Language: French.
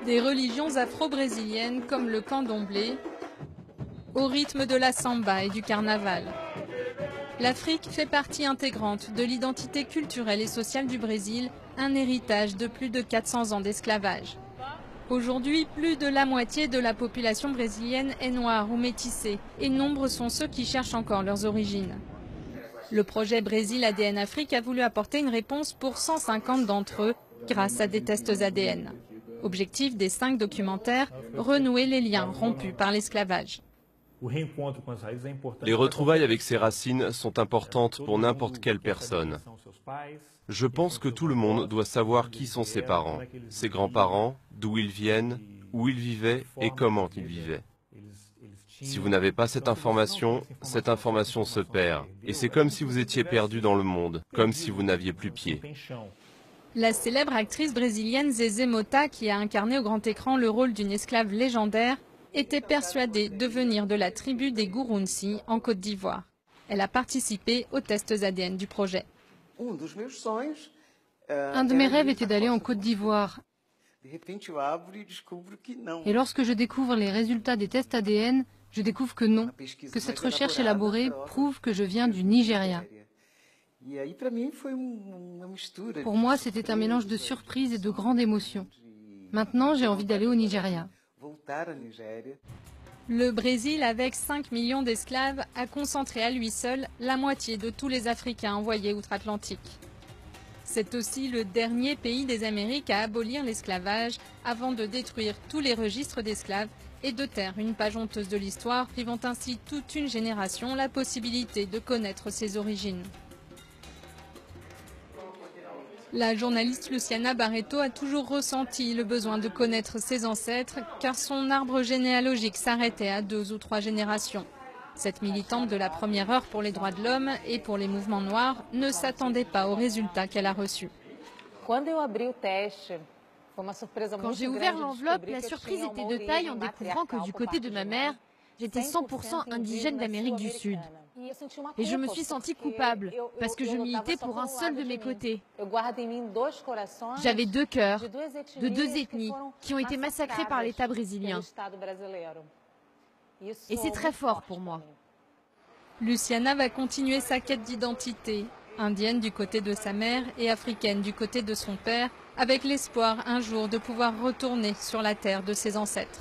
Des religions afro-brésiliennes comme le candomblé, au rythme de la samba et du carnaval. L'Afrique fait partie intégrante de l'identité culturelle et sociale du Brésil, un héritage de plus de 400 ans d'esclavage. Aujourd'hui, plus de la moitié de la population brésilienne est noire ou métissée, et nombreux sont ceux qui cherchent encore leurs origines. Le projet Brésil ADN Afrique a voulu apporter une réponse pour 150 d'entre eux grâce à des tests ADN. Objectif des 5 documentaires, renouer les liens rompus par l'esclavage. Les retrouvailles avec ses racines sont importantes pour n'importe quelle personne. Je pense que tout le monde doit savoir qui sont ses parents, ses grands-parents, d'où ils viennent, où ils vivaient et comment ils vivaient. Si vous n'avez pas cette information se perd. Et c'est comme si vous étiez perdu dans le monde, comme si vous n'aviez plus pied. La célèbre actrice brésilienne Zezé Mota, qui a incarné au grand écran le rôle d'une esclave légendaire, était persuadée de venir de la tribu des Gurunsi en Côte d'Ivoire. Elle a participé aux tests ADN du projet. Un de mes rêves était d'aller en Côte d'Ivoire. Et lorsque je découvre les résultats des tests ADN, je découvre que non, que cette recherche élaborée prouve que je viens du Nigeria. Pour moi, c'était un mélange de surprise et de grande émotion. Maintenant, j'ai envie d'aller au Nigeria. Le Brésil, avec 5 millions d'esclaves, a concentré à lui seul la moitié de tous les Africains envoyés outre-Atlantique. C'est aussi le dernier pays des Amériques à abolir l'esclavage avant de détruire tous les registres d'esclaves et de taire une page honteuse de l'histoire, privant ainsi toute une génération la possibilité de connaître ses origines. La journaliste Luciana Barreto a toujours ressenti le besoin de connaître ses ancêtres car son arbre généalogique s'arrêtait à 2 ou 3 générations. Cette militante de la première heure pour les droits de l'homme et pour les mouvements noirs ne s'attendait pas aux résultats qu'elle a reçus. Quand j'ai ouvert l'enveloppe, la surprise était de taille en découvrant que du côté de ma mère, j'étais 100% indigène d'Amérique du Sud. Et je me suis sentie coupable parce que je militais pour un seul de mes côtés. J'avais 2 cœurs de 2 ethnies qui ont été massacrées par l'État brésilien. Et c'est très fort pour moi. Luciana va continuer sa quête d'identité, indienne du côté de sa mère et africaine du côté de son père, avec l'espoir un jour de pouvoir retourner sur la terre de ses ancêtres.